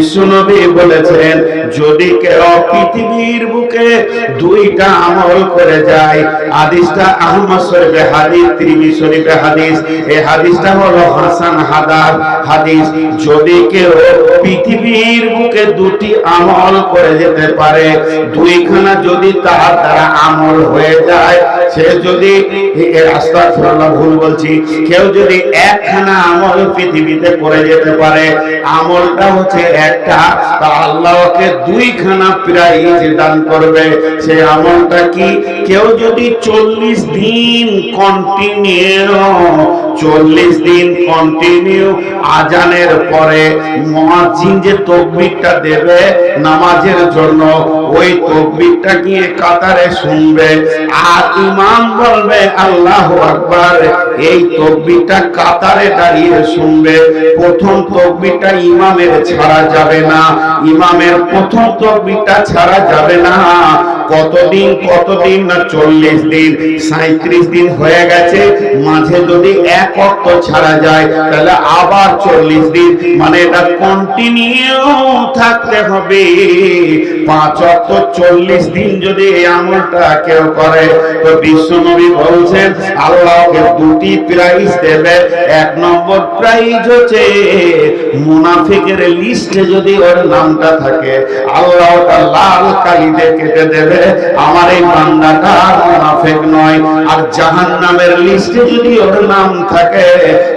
বিশ্বনবী বলেছেন যদি কেউ পৃথিবীর বুকে দুইটা আমল করে যায়, হাদিসটা আহমদ শরীফে হাদিস, তিরমিজি শরীফে হাদিস, এই হাদিসটা হলো হাসান হাদিস। যদি কেউ পৃথিবীর বুকে দুটি আমল করে যেতে পারে, দুইখানা যদি তার দ্বারা আমল হয়ে যায়, সে যদি আস্তাগফিরুল্লাহ ভুল বলছি, কেউ যদি একখানা আমল পৃথিবীতে করে যেতে পারে, আমলটা হচ্ছে একটা, তা আল্লাহকে দুইখানা প্রাইজ দান করবে। সে আমলটা কি? কেউ যদি 40 দিন কন্টিনিউ আজানের পরে মুয়াজ্জিন যে তাকবীরটা দেবে নামাজের জন্য, ওই তাকবীরটা গিয়ে কাতারে শুনবে, আর ইমাম বলবে আল্লাহু আকবার, এই তাকবীরটা কাতারে দাঁড়িয়ে শুনবে। প্রথম তাকবীরটা ইমামের ছাড়া যাবে না, ইমামের প্রথম তাকবীরটা ছাড়া যাবে না। কতদিন না 40 দিন, 37 দিন হয়ে গেছে, মাঝে যদি এক ওয়াক্ত ছাড়া যায় তাহলে আবার 40 দিন, মানে এটা কন্টিনিউ থাকতে হবে 5 ওয়াক্ত 40 দিন যদি এই আমলটা কেউ করে, তো বিশ্বনবী বলছেন আল্লাহকে দুটি প্রাইজ দেবে। 1 নম্বর প্রাইজ হচ্ছে মুনাফিকের লিস্টে যদি ওর নামটা থাকে, আল্লাহ ওটা লাল কালি দিয়ে কেটে দেবে, আমার এই বান্দাটা মুনাফিক নয়। আর জাহান্নামের লিস্টে যদি ওর নাম থাকে,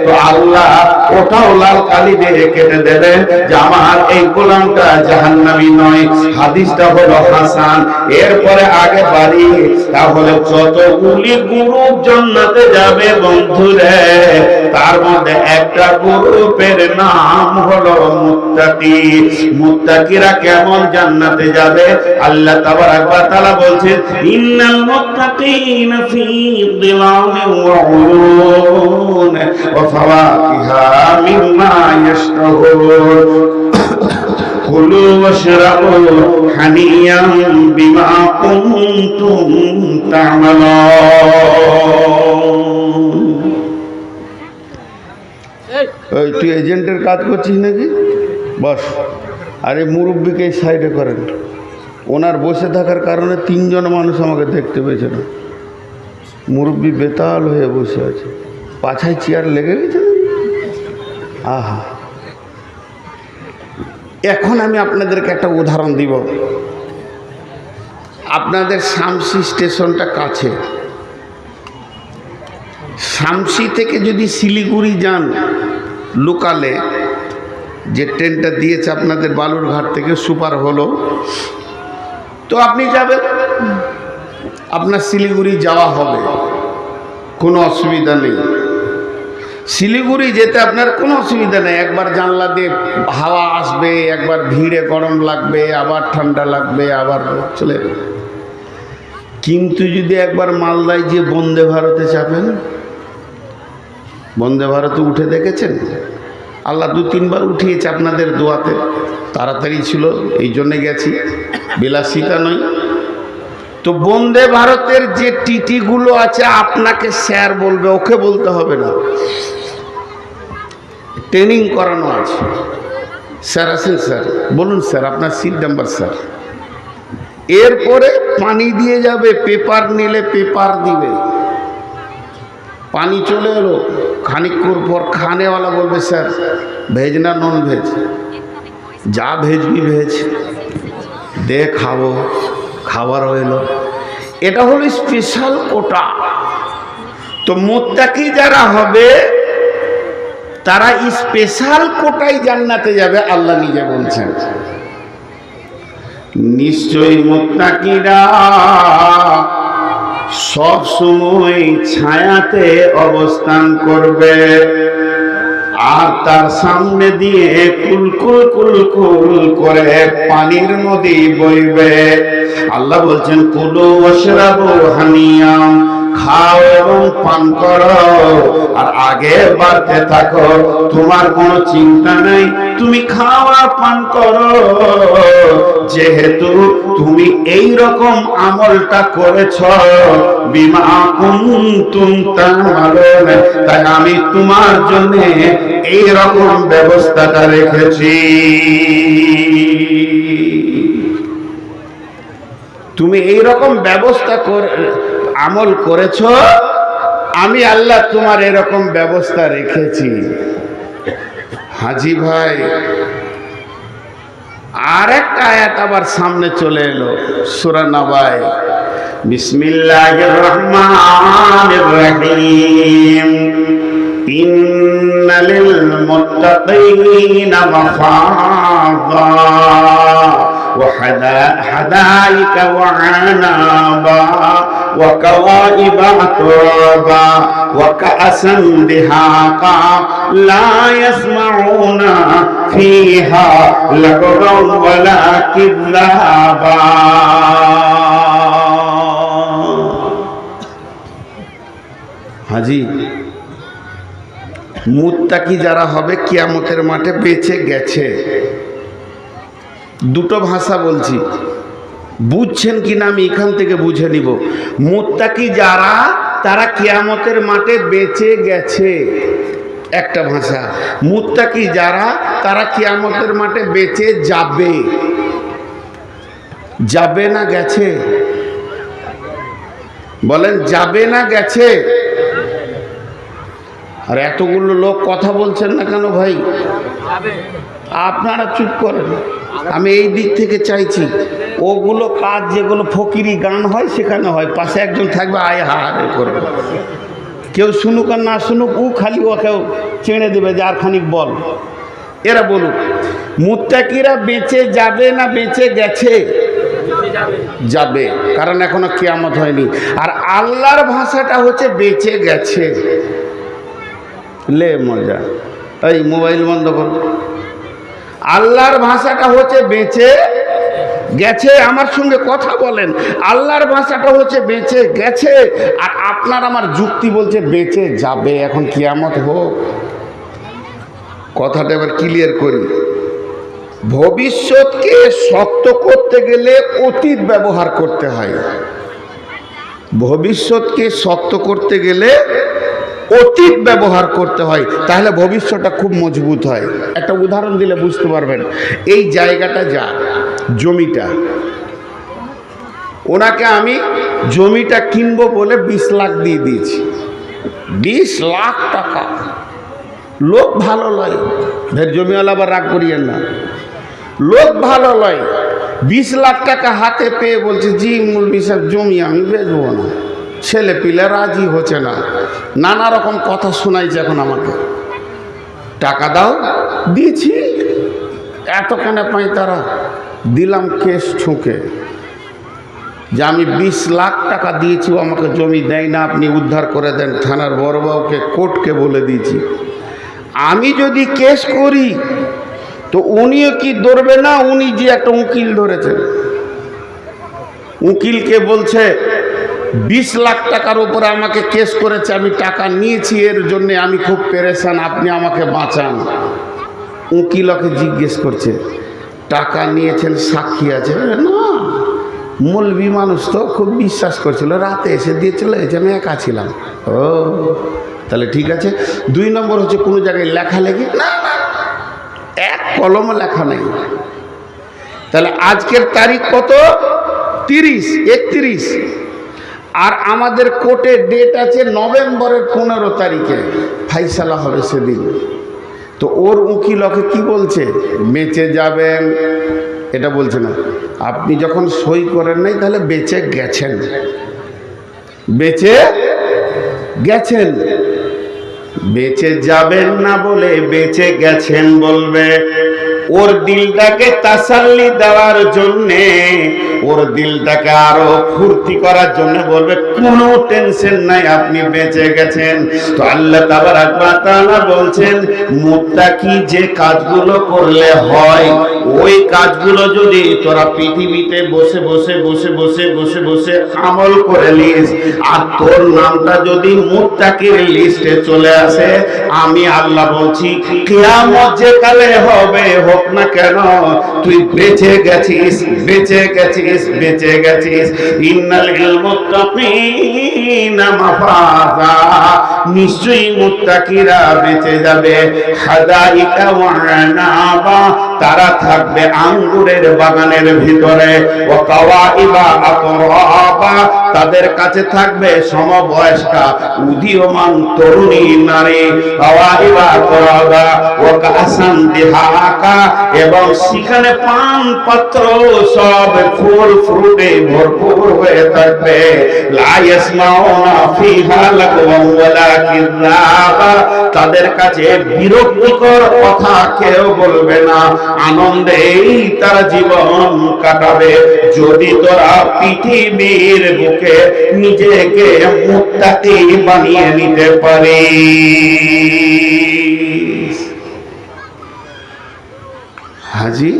তো আল্লাহ ওটাও লাল কালি দিয়ে কেটে দেবে যে আমার এই গোলামটা জাহান্নামী নয়। হাদিসটা হলো হাসান। এরপরে আগে বাড়ি, তাহলে যতগুলি গ্রুপ জান্নাতে যাবে বন্ধুরে, তার মধ্যে একটা গ্রুপের নাম হলো মুত্তাকি। মুত্তাকিরা কেমন জান্নাতে যাবে? আল্লাহ তাবারাক ওয়া তাআলা বলছেন ইন্নাল মুত্তাকিনা ফি যিলালিন ওয়া উয়ুন ওয়া ফাওয়াকিহা মিম্মা ইয়াশতাহুন কুলু ওয়াশরাবু হানিয়াম বিমা কুনতুম তা'মালুন। এই তুই এজেন্টের কাজ করছিস নাকি? বস। আরে মুরব্বিকে এই সাইডে করেন। ওনার বসে থাকার কারণে 3 জন মানুষ আমাকে দেখতে পেয়েছে না। মুরব্বি বেতাল হয়ে বসে আছে, পাছায় চেয়ার লেগে গেছে। আহা, এখন আমি আপনাদেরকে একটা উদাহরণ দিব। আপনাদের শামসি স্টেশনটা কাছে, শামসি থেকে যদি শিলিগুড়ি যান লোকালে, যে ট্রেনটা দিয়েছে আপনাদের বালুরঘাট থেকে সুপার হলো, তো আপনি যাবেন, আপনার শিলিগুড়ি যাওয়া হবে, কোনো অসুবিধা নেই। শিলিগুড়ি যেতে আপনার কোনো অসুবিধা নেই। একবার জানলা দিয়ে হাওয়া আসবে, একবার ভিড়ে গরম লাগবে, আবার ঠান্ডা লাগবে, আবার চলে যাবে। কিন্তু যদি একবার মালদায় যে বন্দে ভারতে চাপেন, বন্দে ভারতে উঠে দেখেছেন? আল্লাহ 2-3 বার উঠিয়েছে আপনাদের দোয়াতে, তাড়াতাড়ি ছিল এই জন্যে গেছি, বিলাসিতা নয়। তো বন্দে ভারতের যে টিটিগুলো আছে আপনাকে স্যার বলবে, ওকে বলতে হবে না, ট্রেনিং করানো আছে। স্যার আছেন? স্যার বলুন স্যার, আপনার সিট নাম্বার স্যার। এরপরে পানি দিয়ে যাবে, পেপার নিলে পেপার দিবে, পানি চলে এলো, খানিকক্ষণ পর খানেওয়ালা বলবে স্যার ভেজ না নন ভেজ? যা ভেজবি ভেজ দে, খাবো। খাবার হইল। এটা হলো স্পেশাল কোটা। তো মুত্তাকি যারা হবে তারা স্পেশাল কোটায় জান্নাতে যাবে, আল্লাহ নিজে বলছেন। নিশ্চয়ই মুত্তাকিরা সব সময় ছায়াতে অবস্থান করবে, আর তার সামনে দিয়ে কুলকুল কুলকুল করে পানির নদী বইবে। আল্লাহ বলছেন কুলু ওয়াশরাবু হানিয়াম, খাও এবং পান করো, আর আগে বাড়তে থাকো, তোমার কোনো চিন্তা নেই, তুমি খাও আর পান করো। যেহেতু তুমি এই রকম আমলটা করেছ, বিমা কুনতুম তা'মালুন, তাই আমি তোমার জন্য এই রকম ব্যবস্থাটা রেখেছি। তুমি এই রকম ব্যবস্থা করে আমল করেছো, আমি আল্লাহ তোমার এরকম ব্যবস্থা রেখেছি। হাজি ভাই আর একটা আয়াত আবার সামনে চলে এলো, সূরা নাবায়, বিসমিল্লাহির রহমানির রহিম, ইন্না লিল মুত্তাকিনা মাফাযা ওয়া হাদাইকা ওয়া আনাবা ওয়া কাওয়াইবা আতরাবা ওয়া কাআসান দিহাকা লা ইয়াসমাউনা ফিহা লাগাওয়ান ওয়ালা কিযাবা। হাজি, মুত্তাকি যারা হবে কিয়ামতের মাঠে বেঁচে গেছে। দুটো ভাষা বলছি, বুঝছেন কিনা আমি এখান থেকে বুঝে নিব। মুত্তাকি যারা, তারা কিয়ামতের মাঠে বেঁচে গেছে, একটা ভাষা। মুত্তাকি যারা, তারা কিয়ামতের মাঠে বেঁচে যাবে। যাবে না গেছে? বলেন যাবে না গেছে? আর এতগুলো লোক কথা বলছেন না কেন ভাই? আপনারা চুপ করেন, আমি এই দিক থেকে চাইছি। ওগুলো কাজ যেগুলো ফকিরি গান হয় সেখানে হয়, পাশে একজন থাকবে আয় হা করে, কেউ শুনুক আর না শুনুক, ও খালি ওকেও চেড়ে দেবে যে আর খানিক বল। এরা বলুক, মুত্তাকিরা বেঁচে যাবে না বেঁচে গেছে? যাবে, কারণ এখনো কিয়ামত হয়নি। আর আল্লাহর ভাষাটা হচ্ছে বেঁচে গেছে। লে মজা, এই মোবাইল বন্ধ কর। আল্লাহর ভাষাটা হচ্ছে বেঁচে গেছে। আমার সঙ্গে কথা বলেন, আল্লাহর ভাষাটা হচ্ছে বেঁচে গেছে, আর আপনার আমার যুক্তি বলছে বেঁচে যাবে। এখন কিয়ামত হোক। কথাটা এবার ক্লিয়ার করি। ভবিষ্যৎকে শক্ত করতে গেলে অতীত ব্যবহার করতে হয়। ভবিষ্যৎকে শক্ত করতে গেলে অতীত ব্যবহার করতে হয়, তাহলে ভবিষ্যৎটা খুব মজবুত হয়। একটা উদাহরণ দিলে বুঝতে পারবেন। এই জায়গাটা যা জমিটা, ওনাকে আমি জমিটা কিনবো বলে 20 লাখ দিয়ে দিয়েছি। 20 লাখ টাকা। লোক ভালো লয়, ফের জমিওয়ালা আবার রাগ করিয়েন না। লোক ভালো লয়, 20 লাখ টাকা হাতে পেয়ে বলছে, জি মৌলভী সাহেব জমি আমি বেচবো না। ছেলে পিলে রাজি হচ্ছে না, নানা রকম কথা শোনাইছে। এখন আমাকে টাকা দাও, দিয়েছি। এত কেন পাই তারা? দিলাম কেস ঠুকে যে আমি 20 লাখ টাকা দিয়েছি, আমাকে জমি দেয় না, আপনি উদ্ধার করে দেন। থানার বড়বাবুকে, কোর্টকে বলে দিয়েছি। আমি যদি কেস করি তো উনিও কি ধরবে না? উনি যে একটা উকিল ধরেছেন, উকিলকে বলছে 20 লাখ টাকার উপরে আমাকে কেস করেছে, আমি টাকা নিয়েছি, এর জন্য আমি খুব পেরেশান, আপনি আমাকে বাঁচান। উকিল ওকে জিজ্ঞেস করছে, টাকা নিয়েছেন, সাক্ষী আছে? না, মৌলবি মানুষ তো খুব বিশ্বাস করছিল, রাতে এসে দিয়ে চলে গেছে, আমি একা ছিলাম। ও তাহলে ঠিক আছে। 2 নম্বর হচ্ছে কোনো জায়গায় লেখালেখি? না, এক কলম লেখা নেই। তাহলে আজকের তারিখ কত? 30, 31। আর আমাদের কোর্টে ডেট আছে নভেম্বরের 15 তারিখে, ফাইসালা হবে সেদিন। তো ওর উকিল ওকে কি বলছে? বেঁচে যাবেন, এটা বলছে না। আপনি যখন সই করেন নাই, তাহলে বেঁচে গেছেন। বেঁচে গেছেন, বেঁচে যাবেন না বলে বেঁচে গেছেন বলবে। ওর দিলটাকে তাসাল্লি দেওয়ার জন্যে, ওর দিলটাকে আরো ফুর্তি করার জন্য বলবে কোনো টেনশন নাই, আপনি বেঁচে গেছেন। তো আল্লাহ তাবারাক ওয়া তাআলা বলছেন, মুত্তাকি যে কাজগুলো করলে হয়, ওই কাজগুলো যদি তোরা পৃথিবীতে বসে বসে বসে বসে বসে বসে আমল করে নিস, আর তোর নামটা যদি মুত্তাকির লিস্টে চলে আসে, আমি আল্লাহ বলছি কিয়ামত যে কালে হবে হোক না কেন, তুই বেঁচে গেছিস, বেঁচে গেছিস, বেঁচে গেছিস। ইন্নাল মুত্তাকিনা মাফাযা, নিশ্চয়ই মুত্তাকিরা বেঁচে যাবে। হাদাইকা ওয়া আনাবা, তারা থাকবে থাকবে আঙ্গুরের বাগানের ভিতরে, ও কাওয়াইবা আতরাবা, তাদের কাছে থাকবে সমবয়স্কা উদীয়মান তরুণী নারী, কাওয়াইবা আতরাবা ও কাসান দিহাকা, এবং সেখানে পান পাত্র সব ফুল ফ্রুটে ভরপুর হয়ে থাকবে। লা ইয়াসমাউনা ফিহা লাগওয়ান ওয়ালা কিযাবা, তাদের কাছে বিরক্তিকর কথা কেউ বলবে না, আনন্দেই তারা জীবন কাটাবে। যদি তোরা পৃথিবীর বুকে নিজেকে মুত্তাকি বানিয়ে নিতে পারিস। হাজি,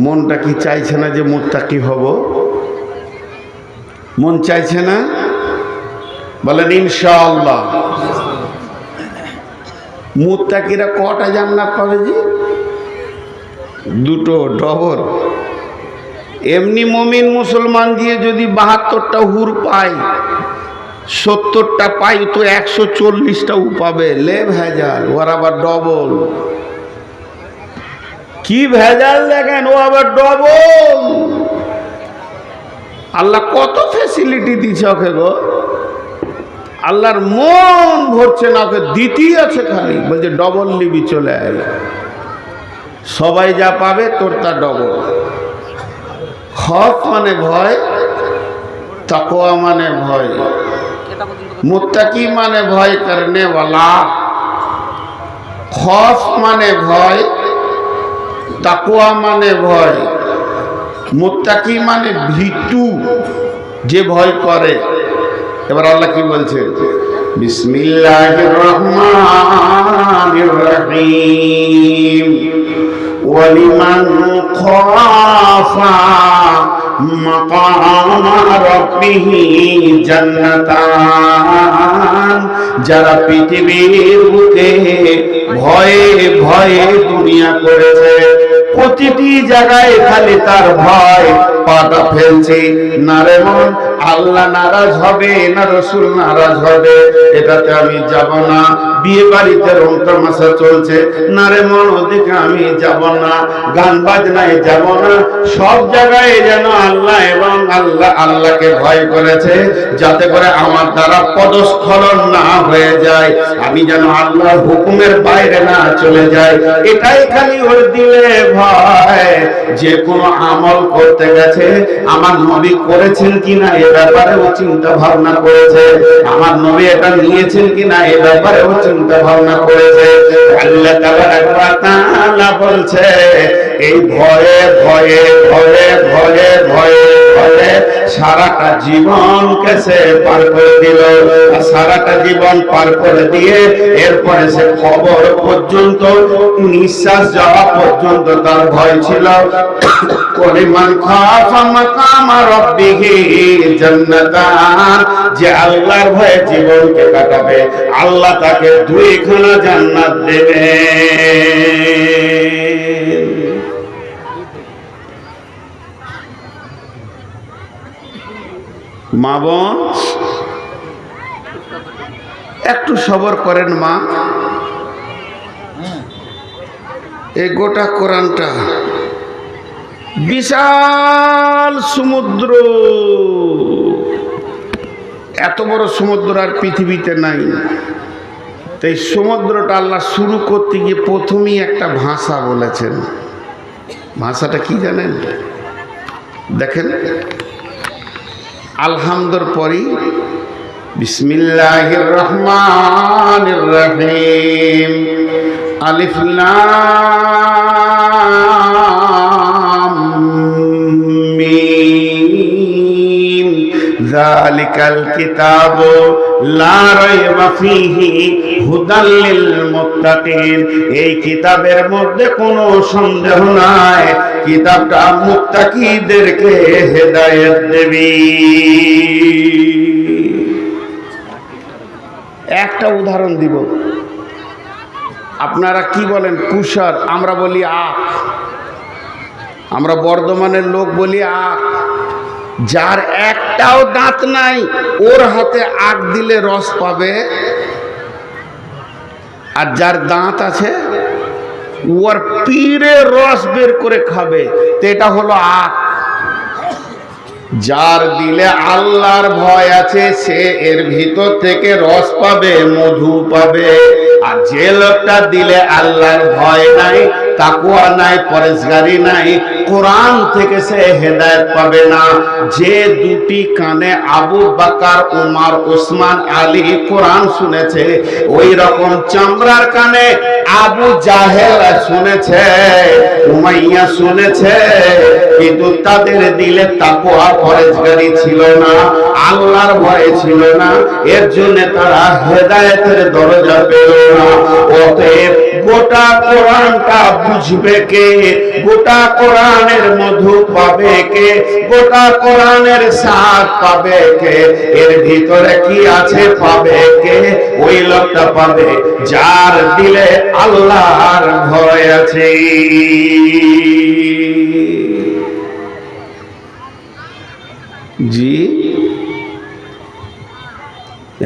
মনটা কি চাইছে না যে মুত্তাকি হব? মন চাইছে না? বলেন ইনশাআল্লাহ। মুত্তাকিরা কটা জান্নাত পাবে জি? দুটো, ডবল। এমনি মুমিন মুসলমান দিয়ে যদি 72টা হুর পায়, 70টা পাই, তো 140টাও পাবে। লে ভেজাল, ওর আবার ডবল। কি ভেজাল দেখেন, ও আবার ডবল। আল্লাহ কত ফ্যাসিলিটি দিচ্ছে ওকে গো, আল্লাহর মন ভরছে না, ওকে দিতেই আছে খালি। বলছে ডবল লিবি, চলে আয়। সবাই যা পাবে তোর তা ডবল। খফ মানে ভয়, তাকওয়া মানে ভয়, মুত্তাকি মানে ভয় করনে वाला। খফ মানে ভয়, তাকওয়া মানে ভয়, মুত্তাকি মানে ভীতু, যে ভয় করে। এবার আল্লাহ কি বলছে? বিসমিল্লাহির রহমানির রহিম, ওয়ালিমান খাফা মাকামা রাব্বিহি জান্নাতান, যারা পৃথিবীর বুকে ভয়ে ভয়ে দুনিয়া করেছে, প্রতিটি জায়গায় খালি তার ভয় পাটা ফেলছে। না রে মন, আল্লাহ নারাজ হবে না রসুল নারাজ হবে, এটাতে আমি যাব না। বিয়ে বাড়িতে রং তামাশা চলছে, না রে মন ওদিকে আমি যাব না। গান বাজনায় যাব না। সব জায়গায় যেন আল্লাহ এবং আল্লাহকে ভয় করেছে, যাতে করে আমার দ্বারা পদস্খলন না হয়ে যায়, আমি যেন আল্লাহর হুকুমের বাইরে না চলে যাই। এটাই খালি ওর দিলে ভয়। যে কোনো আমল করতে গেছে, আমার নবী করেছেন কিনা এ ব্যাপারে ও চিন্তা ভাবনা করেছে, আমার নবী এটা নিয়েছেন কিনা এ ব্যাপারে ও চিন্তা ভাবনা করেছে। আল্লাহ তাআলা বলছে, এই ভয়ে ভয়ে ভয়ে ভয়ে ভয়ে ভয়ে সারাটা জীবনকে সে পার করে দিল। সারাটা জীবন পার করে দিয়ে এরপরে সে কবর পর্যন্ত, নিঃশ্বাস যাওয়া পর্যন্ত তার ভয় ছিল। ওয়ালিমান খাফা মাকামা রাব্বিহি জান্নাতান, যে আল্লাহর ভয়ে জীবনকে কাটাবে, আল্লাহ তাকে 2খানা জান্নাত দেবে। মা বোন, একটু সবর করেন মা। এই গোটা কোরআনটা বিশাল সমুদ্র, এত বড় সমুদ্র আর পৃথিবীতে নাই। তাই সমুদ্রটা আল্লাহ শুরু করতে গিয়ে প্রথমেই একটা ভাষা বলেছেন। ভাষাটা কি জানেন? দেখেন, আলহামদুর পরই বিসমিল্লাহির রহমানির রহিম, আলিফ লাম মিম, যালিকাল কিতাবু লা রাইবা ফীহি হুদাল লিল মুত্তাকিন। এই কিতাবের মধ্যে কোনো সন্দেহ নাই, কিতাবটা মুত্তাকিদেরকে হেদায়েত দেবে। একটা উদাহরণ দিব। আপনারা কি বলেন? কুশার, আমরা বলি আখ। আমরা বর্ধমানের লোক বলি আখ। যার একটাও দাঁত নাই, ওর হাতে আখ দিলে রস পাবে। আর যার দাঁত আছে ওর পীরের রস বের করে খাবে, তো এটা হলো আখ। যার দিলে আল্লাহর ভয় আছে সে এর ভিতর থেকে রস পাবে, মধু পাবে। আর যে লোকটা দিলে আল্লাহর ভয় নাই, তাকওয়া নাই, পরেজগারি নাই, কোরআন থেকে সে হেদায়েত পাবে না। যে দুটি কানে আবু বকর, উমর, উসমান, আলী কোরআন শুনেছে, ওই রকম চামড়ার কানে আবু জাহেল শুনেছে, উমাইয়া শুনেছে, কিন্তু তাদের দিলে তাকওয়া পরেজগারি ছিল না, আল্লাহর ভয় ছিল না, এর জন্য তারা হেদায়েতের দরজা পেল না। অতএব গোটা কোরআনটা বুঝবে কে? গোটা কোরআনের মধু পাবে কে? গোটা কোরআনের স্বাদ পাবে কে? এর ভিতরে কি আছে পাবে কে? ওই লোকটা পাবে যার দিলে আল্লাহর ভয় আছে। জি,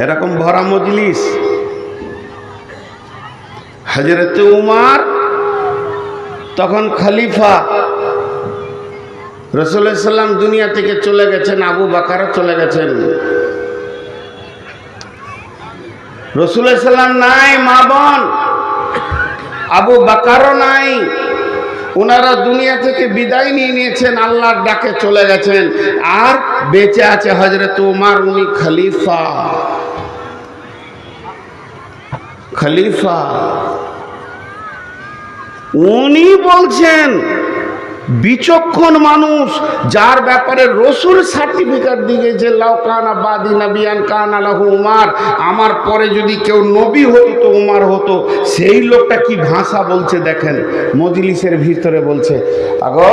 এরকম ভরা মজলিস। হযরত উমর তখন খলিফা, রাসূলুল্লাহ সাল্লাল্লাহু আলাইহি ওয়াসাল্লাম দুনিয়া থেকে চলে গেছেন, আবু বকরও চলে গেছেন, রাসূলুল্লাহ সাল্লাল্লাহু আলাইহি ওয়াসাল্লাম নাই, মা বোন আবু বকরও নাই, ওনারা দুনিয়া থেকে বিদায় নিয়ে নিয়েছেন, আল্লাহর ডাকে চলে গেছেন। আর বেঁচে আছে হযরত উমর, উনি খলিফা। খলিফা উনি বলছেন, বিচক্ষণ মানুষ যার ব্যাপারে রসুল সার্টিফিকেট দিয়েছে, লাউ কানা বাদি নবিয়ান কানা লাহু উমর, আমার পরে যদি কেউ নবী হতো তো উমর হতো। সেই লোকটা কি ভাষা বলছে দেখেন, মজলিসের ভিতরে বলছে, আগো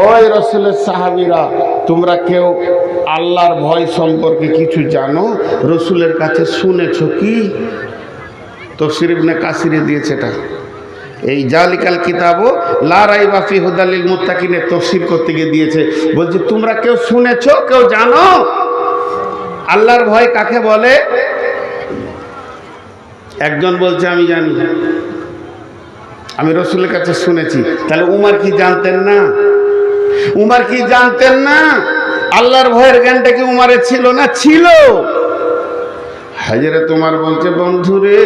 ওই রসুলের সাহাবীরা, তোমরা কেউ আল্লাহর ভয় সম্পর্কে কিছু জানো? রসুলের কাছে শুনেছো কি? তাফসীর ইবনে কাসিরে দিয়েছে এটা। এই জালিকাল কিতাবও লা রাইবা ফি হুদাল লিল মুত্তাকিনে তাফসীর করতে গিয়ে দিয়েছে। বলছে তোমরা কেউ শুনেছো, কেউ জানো আল্লাহর ভয় কাকে বলে? একজন বলছে আমি জানি, আমি রসুলের কাছে শুনেছি। তাহলে উমর কি জানতেন না? উমর কি জানতেন না? আল্লাহর ভয়ের জ্ঞানটা কি উমরের ছিল না? ছিল। হযরত উমর বলছে, বন্ধুরে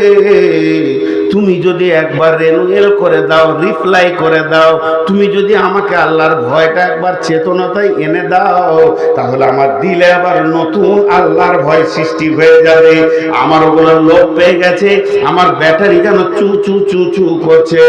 তুমি যদি একবার রেনুয়েল করে দাও, রিপ্লাই করে দাও, তুমি যদি আমাকে আল্লাহর ভয়টা একবার চেতনতায় এনে দাও, তাহলে আমার দিলে আবার নতুন আল্লাহর ভয় সৃষ্টি হয়ে যাবে। আমার ওগুলো লোভ পেয়ে গেছে, আমার ব্যাটারি যেন চু চু চু চু করছে।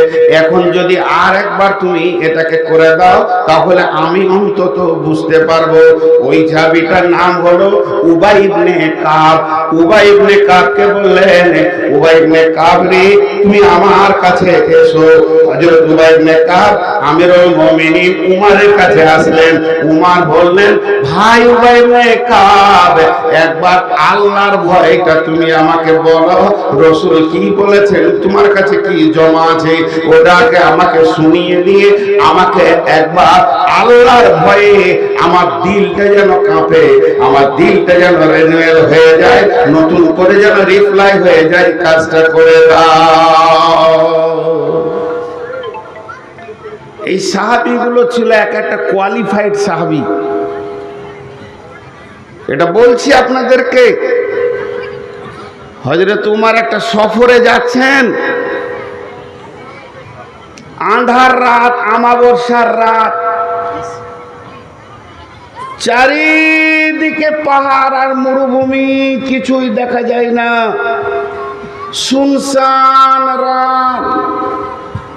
এখন যদি আর একবার তুমি এটাকে করে দাও, তাহলে আমি অন্তত বুঝতে পারবো। ওই সাহাবীটার নাম হলো উবাই ইবনে কাব। উবাই ইবনে কাবকে বললেন, উবাই ইবনে কাব রে, তুমি আমার কাছে এসো। হযরত উবাই ইবনে কাব আমিরুল মুমিনিন উমরের কাছে আসলেন। উমর বললেন, ভাই উবাই ইবনে কাব, একবার আল্লাহর ভয়টা তুমি আমাকে বলো, রাসূল কি বলেছেন, তোমার কাছে কি জমা আছে, ওটাকে আমাকে শুনিয়ে দিয়ে আমাকে একবার আল্লাহর ভয়ে আমার দিলটা যেন কাঁপে, আমার দিলটা যেন রিনিউয়াল হয়ে যায়, নতুন করে যেন রিপ্লাই হয়ে যায়, কাজটা করে দাও। এই সাহাবীগুলো ছিল এক একটা কোয়ালিফাইড সাহাবী। এটা বলছি আপনাদেরকে। হযরত উমর একটা সফরে যাচ্ছেন, আঁধার রাত, আমাবস্যার রাত, চারিদিকে পাহাড় আর মরুভূমি, কিছুই দেখা যায় না, শুনশান রাত,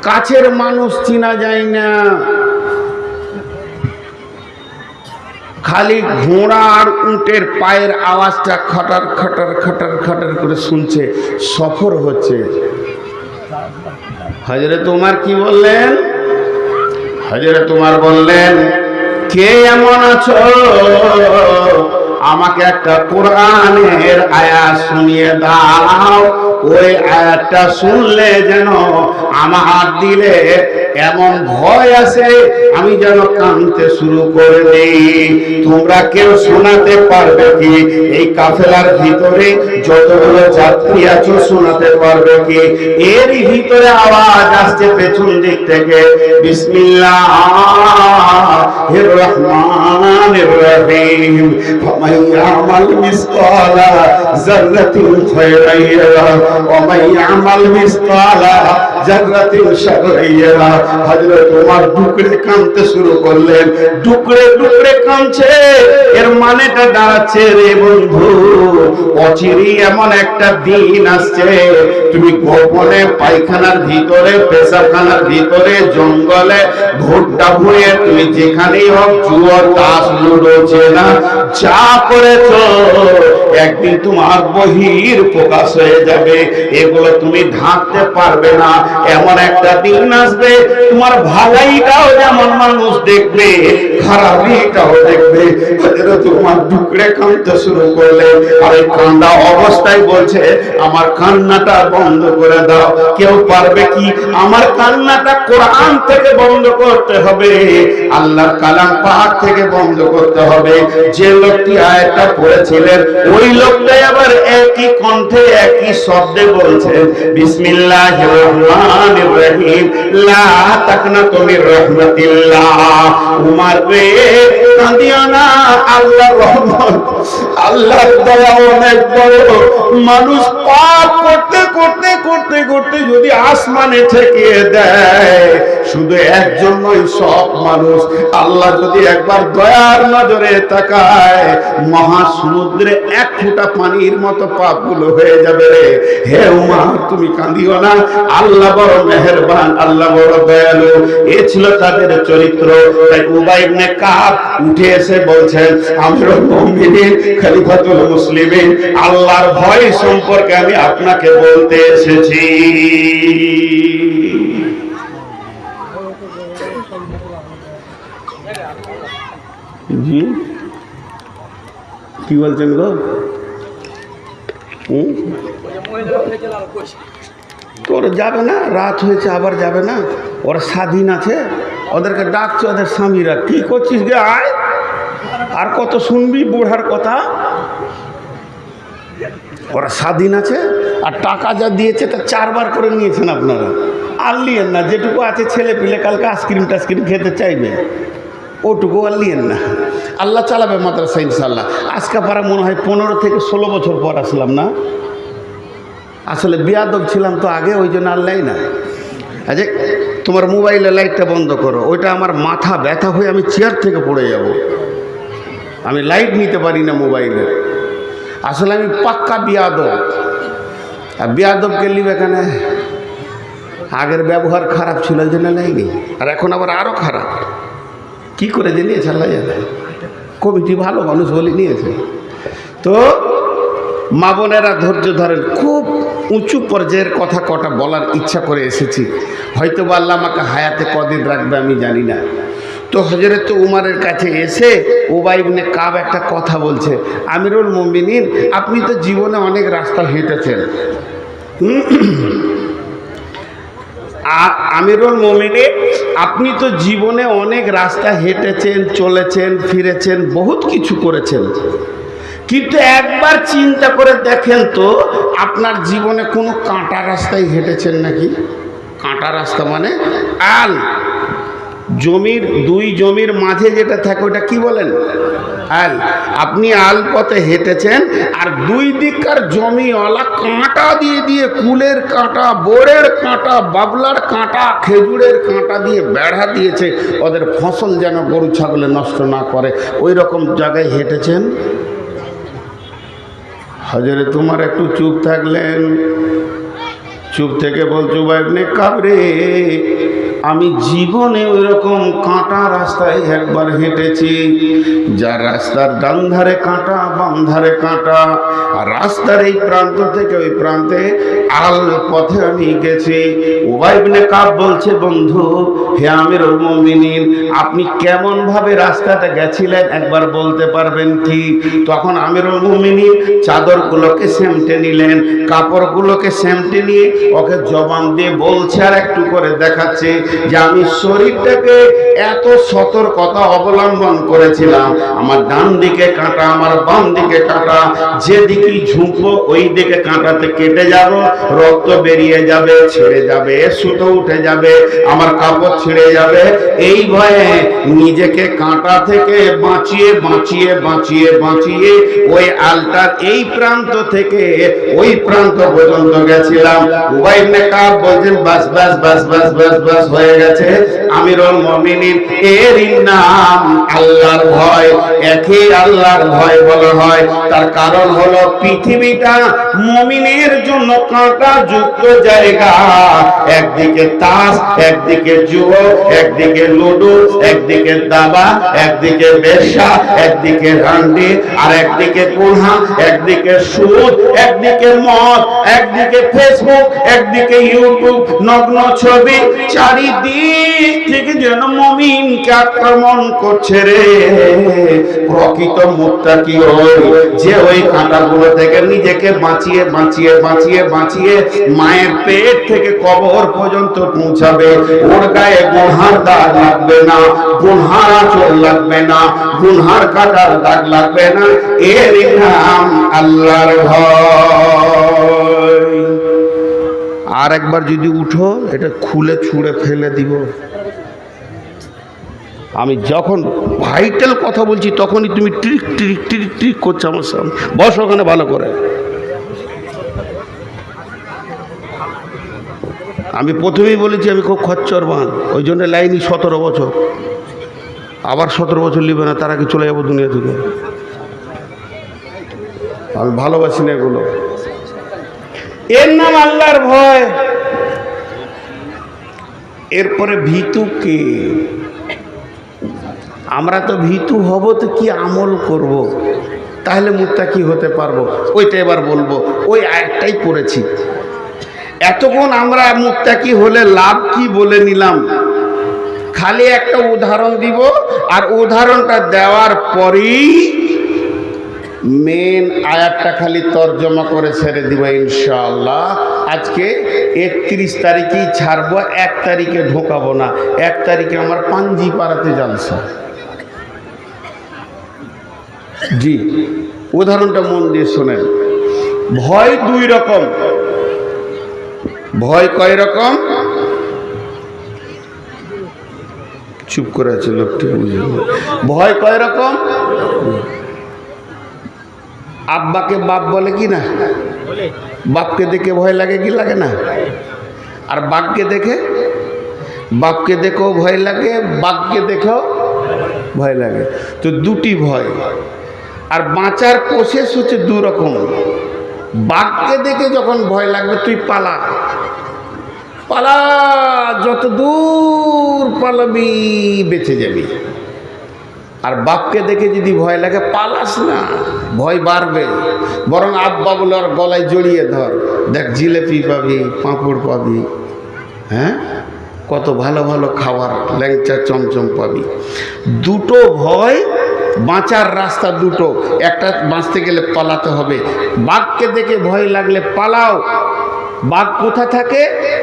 কাছের মানুষ চেনা যায় না, খালি ঘোড়া আর উটের পায়ের আওয়াজটা খটার খটার খটার খটার করে শুনছে, সফর হচ্ছে। হযরত উমর কি বললেন? হযরত উমর বললেন, কে এমন আছো, আমাকে একটা কোরআনের আয়াত শুনিয়ে দাও। ওই আয়াতটা শুনলে যেন আমার দিলে এমন ভয় আছে আমি যেন কাঁদতে শুরু করে দিই। তোমরা কেউ শোনাতে পারবে কি? এই কাফেলার ভিতরে যতগুলো যাত্রী আছো শোনাতে পারবে কি? এরই ভিতরে আওয়াজ আসছে পেছন দিক থেকে, বিসমিল্লাহির রহমানির রহিম, ফামান ইয়ামাল মিসকালা যাররাতিন খায়রান ইয়ারা ওয়া মান ইয়ামাল মিসকালা যাররাতিন শাররান ইয়ারা। হযরত ওমর ডুকরে কাঁদতে শুরু করলেন। ডুকরে ডুকরে কাঁদছে, এর মানেটা দাঁড়াচ্ছে, রে বন্ধু, অচিরেই এমন একটা দিন আসছে তুমি গোপনে পায়খানার ভিতরে, পেশাবখানার ভিতরে, জঙ্গলে, ভুট্টা ভুঁয়ে, তুমি যেখানেই হোক, জুয়া, তাস, লুডো, চেনা যা করেছো, একদিন তোমার বহির প্রকাশ হয়ে যাবে। এগুলো তুমি ঢাকতে পারবে না। এমন একটা দিন আসবে তোমার ভালাইটাও যেমন মানুষ দেখবে, খারাপিটাও দেখবে। তোমার ডুকরে কাঁদতে শুরু করলে, আর এই কান্দা অবস্থায় বলছে আমার কান্নাটা বন্ধ করে দাও। কেউ পারবে কি? আমার কান্নাটা কোরআন থেকে বন্ধ করতে হবে, আল্লাহর কালাম পাক থেকে বন্ধ করতে হবে। যে লোকটি আয়াতটা পড়েছিলেন ওই লোকটাই আবার একই কণ্ঠে একই শব্দে বলছে, বিসমিল্লাহির রহমানির রহিম, লা তাকনাতু মির রাহমাতিল্লাহ। উমর রে, কাঁদিও না, আল্লাহর রহমত, আল্লাহর দয়া অনেক বড়। মানুষ পাপ করতে করতে করতে করতে যদি আসমানে ঠেকিয়ে দেয়, শুধু একজন নয়, সব মানুষ, আল্লাহ যদি একবার দয়ার নজরে তাকায়, মহাসমুদ্রে এক ফোঁটা পানির মতো পাপগুলো হয়ে যাবে রে। হে উমর, তুমি কাঁদিও না, আল্লাহ বড় মেহেরবান, আল্লাহ বড় দয়ালু। এ ছিল তাদের চরিত্র। তাই উবাই ইবনে কাব উঠে এসে বলছেন, আমিরুল মুমিনিন, খলিফাতুল মুসলিমিন, আল্লাহর ভয় সম্পর্কে আমি আপনাকে বলতে এসেছি। জি, কি বলছেন গো? তোর যাবে না, রাত হয়েছে, আবার যাবে না? ওরা স্বাধীন আছে, ওদেরকে ডাকছে, ওদের স্বামীরা, কি করছিস গে, আয়। আর কত শুনবি বুড়ার কথা? ওরা স্বাধীন আছে, আর টাকা যা দিয়েছে তা 4 বার করে নিয়েছেন আপনারা। আর লিয়েন না, যেটুকু আছে ছেলে পিলে কালকে আইসক্রিম টাইসক্রিম খেতে চাইবে, ওটুকু আর লিয়েন না। আল্লাহ চালাবে মাদ্রাসা ইনশাল্লাহ। আজকে পারা মনে হয় 15 থেকে 16 বছর পর আসলাম না। আসলে বিয়াদব ছিলাম তো আগে, ওই জন্য আল্লাহ না। আচ্ছা, তোমার মোবাইলের লাইটটা বন্ধ করো, ওইটা আমার মাথা ব্যথা হয়ে আমি চেয়ার থেকে পড়ে যাব। আমি লাইট নিতে পারি না মোবাইলে। আসলে আমি পাক্কা বিয়াদব। আর বিয়াদবকে নিবে এখানে, আগের ব্যবহার খারাপ ছিল, ওই জন্য লাইনি, আর এখন আবার আরও খারাপ। কি করে যে নিয়েছে আল্লাহ জানে। কমিটি ভালো মানুষ বলে নিয়েছে। তো মা বোনেরা ধৈর্য ধরেন, খুব উঁচু পর্যায়ের কথা কটা বলার ইচ্ছা করে এসেছি। হয়তো বা আল্লাহ আমাকে হায়াতে কদিন রাখবে আমি জানি না। তো হযরত উমরের কাছে এসে উবাই ইবনে কাব একটা কথা বলছে, আমিরুল মুমিনিন, আপনি তো জীবনে অনেক রাস্তা হেঁটেছেন। আমিরুল মুমিনিন, আপনি তো জীবনে অনেক রাস্তা হেঁটেছেন, চলেছেন, ফিরেছেন, বহুত কিছু করেছেন, কিন্তু একবার চিন্তা করে দেখেন তো, আপনার জীবনে কোনো কাঁটা রাস্তায় হেঁটেছেন নাকি? কাঁটা রাস্তা মানে আল, জমির দুই জমির মাঝে যেটা থাকে ওটা কি বলেন? আল। আপনি আল পথে হেঁটেছেন, আর দুই দিককার জমিওয়ালা কাঁটা দিয়ে দিয়ে, কুলের কাঁটা, বোরের কাঁটা, বাবলার কাঁটা, খেজুরের কাঁটা দিয়ে বেড়া দিয়েছে, ওদের ফসল যেন গরু ছাগলে নষ্ট না করে, ওই রকম জায়গায় হেঁটেছেন। হযরত তোমার একটু চুপ থাকলেন, চুপ থেকে বলছো, উবাই ইবনে কাব রে, আমি জীবনে ওই রকম কাঁটা রাস্তায় একবার হেঁটেছি, যার রাস্তার ডান ধারে কাঁটা, বাম ধারে কাঁটা, আর রাস্তার এই প্রান্ত থেকে ওই প্রান্তে আল পথে আমি গেছি। উবাই ইবনে কাব বলছে, বন্ধু, হে আমিরুল মুমিনিন, আপনি কেমন ভাবে রাস্তাতে গেছিলেন একবার বলতে পারবেন কি? তখন আমিরুল মুমিনিন চাদরগুলোকে সেমটে নিলেন, কাপড়গুলোকে সেমটে নিয়ে ওকে জবান দিয়ে বলছে, আর একটু করে দেখাচ্ছে, যে আমি শরীরটাকে এত সতর্কতা অবলম্বন করেছিলাম, আমার ডান দিকে কাঁটা, আমার বাম দিকে কাঁটা, যেদিকে ঝুঁকবো ওই দিকে কাঁটাতে কেটে যাব, রক্ত বেরিয়ে যাবে, ছিঁড়ে যাবে, সুতো উঠে যাবে, আমার কাপড় ছিঁড়ে যাবে। এই ভয়ে নিজেকে কাঁটা থেকে বাঁচিয়ে বাঁচিয়ে বাঁচিয়ে বাঁচিয়ে ওই আলটার এই প্রান্ত থেকে ওই প্রান্ত পর্যন্ত গেছিলাম। উবাই ইবনে কাব বলছেন বাস বাস বাস বাস বাস বাস হয়ে গেছে। আমিরুল মুমিনিন এর নাম আল্লাহর ভয়। একই আল্লাহর ভয় বলা হয়, তার কারণ হলো পৃথিবীটা মুমিনের জন্য কাঁটা যুক্ত জায়গা। একদিকে তাস, একদিকে জুয়ো, একদিকে লুডো, একদিকে দাবা, একদিকে বেশ্যা, একদিকে রান্ডি, আর একদিকে কুনহা, একদিকে সুদ, একদিকে মদ, একদিকে ফেসবুক, একদিকে ইউটিউব, নগ্ন ছবি, চারিদিক থেকে যেন মুমিনকে আক্রমণ করছে রে। প্রকৃত মুত্তাকি ওই যে ওই কাঁটাগুলো থেকে নিজেকে বাঁচিয়ে বাঁচিয়ে বাঁচিয়ে বাঁচিয়ে মায়ের পেট থেকে কবর পর্যন্ত পৌঁছাবে। ওর গায়ে গুনহার দাগ লাগবে না, গুনহার আঁচল লাগবে না, গুনহার কাঁটার দাগ লাগবে না। এর নাম আল্লাহর ভয়। আর একবার যদি উঠো, এটা খুলে ছুঁড়ে ফেলে দিব। আমি যখন ভাইটাল কথা বলছি তখনই তুমি ট্রিক ট্রিক ট্রিক ট্রিক করছো আমার সামনে। বস ওখানে ভালো করে। আমি প্রথমেই বলেছি আমি খুব খচ্চরবান, ওই জন্য লাইনি 17 বছর, আবার 17 বছর নিবে না, তার আগে চলে যাবো দুনিয়া থেকে। আমি ভালোবাসি না এগুলো। এর নাম আল্লাহর ভয়। এরপরে ভীতু কে? আমরা তো ভীতু হব তো কি আমল করব, তাহলে মুত্তাকি হতে পারবো? ওইটা এবার বলবো। ওই আয়াতটাই পড়েছি। এতক্ষণ আমরা মুত্তাকি হলে লাভ কি বলে নিলাম। খালি একটা উদাহরণ দিব, আর উদাহরণটা দেওয়ার পরেই মেন আয়াতটা খালি তর্জমা করে ছেড়ে দিব ইনশাআল্লাহ। আজকে 31 তারিখেই ছাড়বো, 1 তারিখে ঢোকাবো না। 1 তারিখে আমার পাঞ্জি পাড়াতে জালসা। জি, উদাহরণটা মন দিয়ে শোনেন। ভয় 2 রকম। ভয় কয় রকম? চুপ করে আছে লোকটি, বুঝল? ভয় কয় রকম? আব্বাকে বাপ বলে কি না? বাপকে দেখে ভয় লাগে কি লাগে না? আর বাঘকে দেখে? বাপকে দেখেও ভয় লাগে, বাঘকে দেখেও ভয় লাগে। তো 2টি ভয়। আর বাঁচার প্রসেস হচ্ছে 2 রকম। বাঘকে দেখে যখন ভয় লাগবে তুই পালা, পালা, যত দূর পালাবি বেঁচে যাবি। আর বাপকে দেখে যদি ভয় লাগে পালাস না, ভয় বাড়বে। বরং আব্বা বলে ওর গলায় জড়িয়ে ধর, দেখ জিলেপি পাবি, পাঁপড় পাবি, হ্যাঁ, কত ভালো ভালো খাবার, ল্যাংচা চমচম পাবি। 2টো ভয়, বাঁচার রাস্তা 2টো। একটা বাঁচতে গেলে পালাতে হবে। বাঘকে দেখে ভয় লাগলে পালাও। বাঘ কোথা থাকে?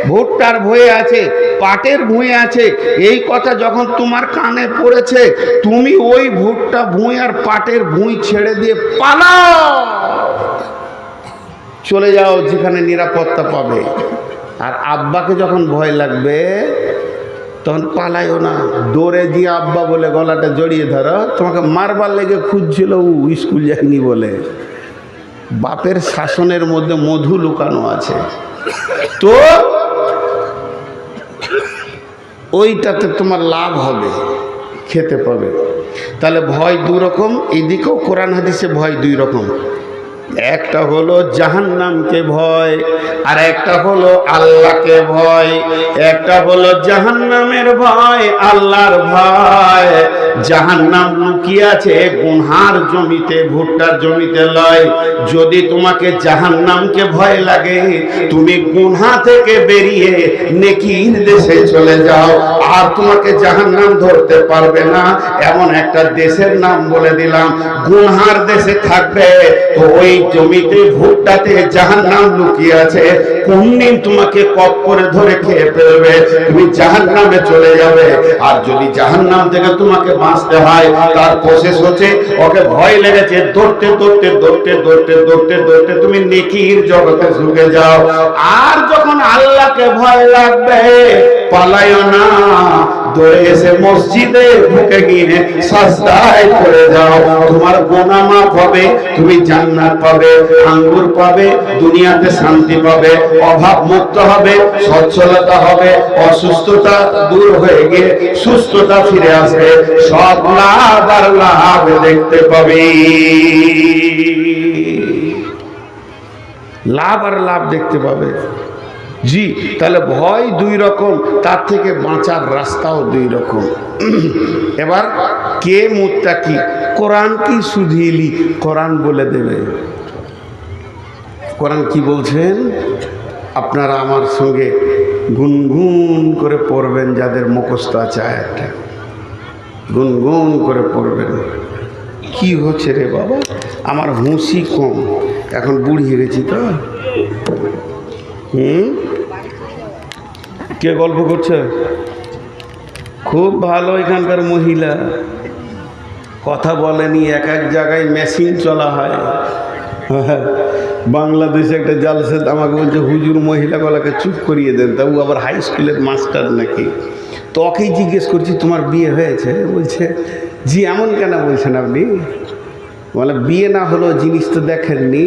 ভুট্টার ভয়ে আছে, পাটের ভুঁয়ে আছে। এই কথা যখন তোমার কানে পড়েছে, তুমি ওই ভুট্টা ভুঁই আর পাটের ভুঁই ছেড়ে দিয়ে পালাও, চলে যাও যেখানে নিরাপত্তা পাবে। আর আব্বাকে যখন ভয় লাগবে তখন পালাইও না, দৌড়ে দিয়ে আব্বা বলে গলাটা জড়িয়ে ধরো। তোমাকে মারবার লেগে খুঁজছিল ও, স্কুল যায়নি বলে। বাপের শাসনের মধ্যে মধু লুকানো আছে। তো ওইটাতে তোমার লাভ হবে, খেতে পাবে। তাহলে ভয় 2 রকম। এদিকেও কোরআন হাদিসে ভয় 2 রকম। একটা হলো জাহান্নামকে ভয়, আর একটা হলো আল্লাহকে ভয়। একটা হলো জাহান্নামের ভয়, আল্লাহর ভয়। জাহান্নাম লুকিয়ে আছে গুনহার জমিতে, ভুট্টার জমিতে লয়। যদি তোমাকে জাহান্নামকে ভয় লাগে, তুমি গুনহা থেকে বেরিয়ে নেকির দেশে চলে যাও, আর তোমাকে জাহান্নাম ধরতে পারবে না। এমন একটা দেশের নাম বলে দিলাম, গুনহার দেশে থাকবে তো ওই জমিতে ভুট্টাতে জাহান্নাম লুকিয়ে আছে, কোন দিন তোমাকে কপ করে ধরে খেয়ে ফেলবে, তুমি জাহান্নামে চলে যাবে। আর যদি জাহান্নাম থেকে তোমাকে বাঁচতে হয়, তার প্রসেস হচ্ছে ওকে ভয় লেগেছে, দৌড়তে দৌড়তে দৌড়তে দৌড়তে দৌড়তে দৌড়তে তুমি নেকির জগতে ঢুকে যাও। আর যখন আল্লাহকে ভয় লাগবে, পালায়ও না, দৌড়ে এসে মসজিদে ঢুকে গিয়ে সাজদায় পড়ে যাও। তোমার গুনাহ মাফ হবে, তুমি জান্নাত পাবে, আঙ্গুর পাবে, দুনিয়াতে শান্তি পাবে, অভাব মুক্ত হবে, সচ্ছলতা হবে, অসুস্থতা দূর হয়ে গিয়ে সুস্থতা ফিরে আসবে, সব লাভ আর লাভ দেখতে পাবে। লাভ আর লাভ দেখতে পাবে। জি, তাহলে ভয় দুই রকম, তার থেকে বাঁচার রাস্তাও দুই রকম। এবার কে মুত্তাকি? কোরআন কি শুধিলি? কোরআন বলে দেবে। কোরআন কি বলছেন আপনারা আমার সঙ্গে গুনগুন করে পড়বেন, যাদের মুখস্থ আছে আয়াতটা গুনগুন করে পড়বেন। কি হচ্ছে রে বাবা, আমার হুঁশি কম, এখন বুড়ি হয়ে গেছি তো। কে গল্প করছে? খুব ভালো এখানকার মহিলা, কথা বলেনি, এক এক জায়গায় মেশিন চলা হয়। বাংলাদেশে একটা জালসে আমাকে বলছে হুজুর মহিলা গলাকে চুপ করিয়ে দেন, তা ও আবার হাই স্কুলের মাস্টার নাকি। তো ওকেই জিজ্ঞেস করছি তোমার বিয়ে হয়েছে? বলছে জি। এমন কেন বলছেন আপনি? বলে বিয়ে না হলো জিনিস তো দেখেননি,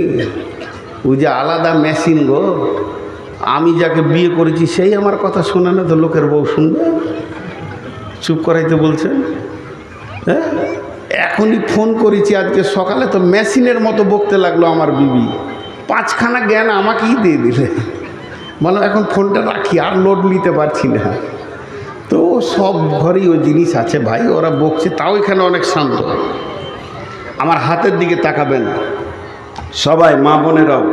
ও যে আলাদা মেশিন গো, আমি যাকে বিয়ে করেছি সেই আমার কথা শোনে না, তো লোকের বউ শুনবে? চুপ করাইতে বলছেন। হ্যাঁ, এখনই ফোন করেছি আজকে সকালে, তো মেশিনের মতো বকতে লাগলো আমার বিবি, 5খানা জ্ঞান আমাকেই দিয়ে দিলে। বললাম এখন ফোনটা রাখি, আর লোড নিতে পারছি না। তো সব ঘরেই ওই জিনিস আছে ভাই, ওরা বকছে, তাও এখানে অনেক শান্ত। আমার হাতের দিকে তাকাবেন সবাই, মা বোনেরাও।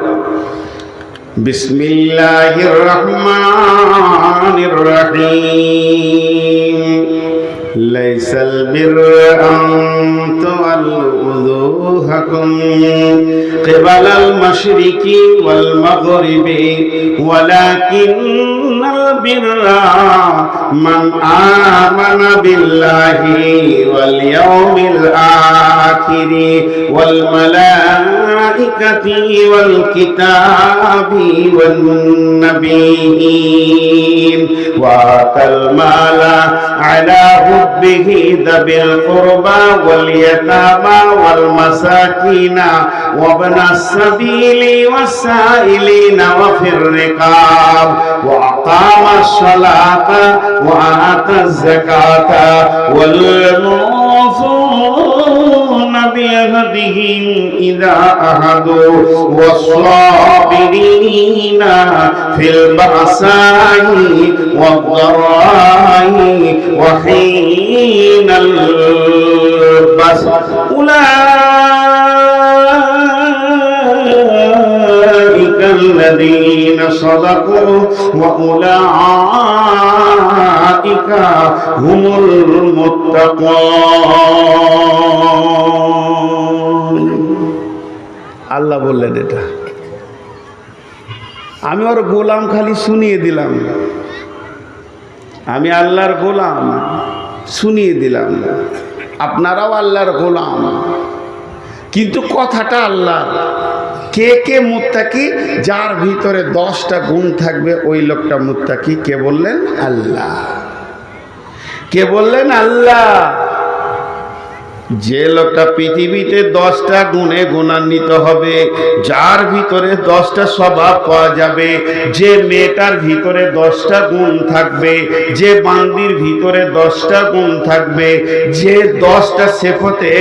বিসমিল্লাহির রহমানির রহিম। লাইসাল বিররা আন তুওয়াল্লু উযুহাকুম কিবালাল মাশরিকি ওয়াল মাগরিবি ওয়ালাকিন্নাল বিররা মান আমানা বিল্লাহি ওয়াল ইয়াউমিল আখিরি ওয়াল মালাইকাতি ওয়াল কিতাবি ওয়ান নাবিয়্যিন ওয়া আতাল মালা আলা حبه ذوي القربى واليتامى والمساكين وابن السبيل والسائلين وفي الرقاب وأقام الصلاة وآتى الزكاة والموفون بعهدهم إذا عاهدوا والصابرين في البأساء والضراء وحين البأس أولئك الذين صدقوا وأولئك هم المتقون। আল্লাহ বললেন এটা, আমি ওর গোলাম, খালি শুনিয়ে দিলাম। আমি আল্লাহর গোলাম, শুনিয়ে দিলাম। আপনারাও আল্লাহর গোলাম, কিন্তু কথাটা আল্লাহ। কে কে মুত্তাকি? যার ভিতরে 10টা গুণ থাকবে ওই লোকটা মুত্তাকি। কে বললেন? আল্লাহ। কে বললেন? আল্লাহ। যে লোকটা পৃথিবীতে 10টা গুণে গুণান্বিত হবে, যার ভিতরে 10টা স্বভাব পাওয়া যাবে, যে মেয়েটার ভিতরে 10টা গুণ থাকবে, যে বান্দির ভিতরে 10টা গুণ থাকবে, যে 10টা সেফতে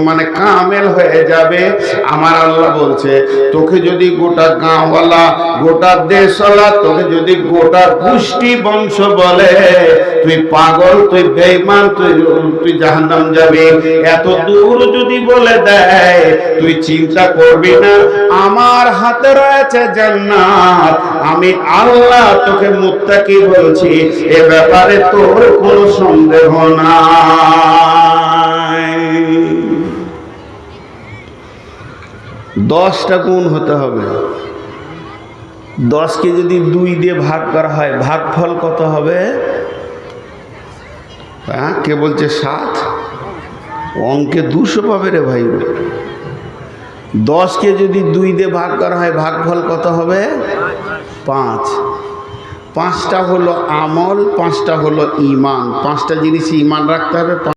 মানে কামেল হয়ে যাবে, আমার আল্লাহ বলছে তোকে যদি গোটা গাঁওয়ালা, গোটা দেশওয়ালা, তোকে যদি গোটা গোষ্ঠী বংশ বলে তুই পাগল, তুই বেঈমান, তুই জাহান্নাম যাবি, এত দূর যদি বলে দেয়, তুই চিন্তা করবি না, আমার হাতে রয়েছে জান্নাত, আমি আল্লাহ তোকে মুত্তাকি বলছি, এ ব্যাপারে তোর কোনো সন্দেহ নাই। 10টা গুণ হতে হবে। 10কে যদি 2 দিয়ে ভাগ করা হয় ভাগফল কত হবে? হ্যাঁ, কে বলছে 7? অঙ্কে 200 পাবে রে ভাই। 10কে যদি 2 দিয়ে ভাগ করা হয় ভাগফল কত হবে? 5। 5টা হলো আমল, 5টা হলো ঈমান। 5টা জিনিস ঈমান রাখতে হবে।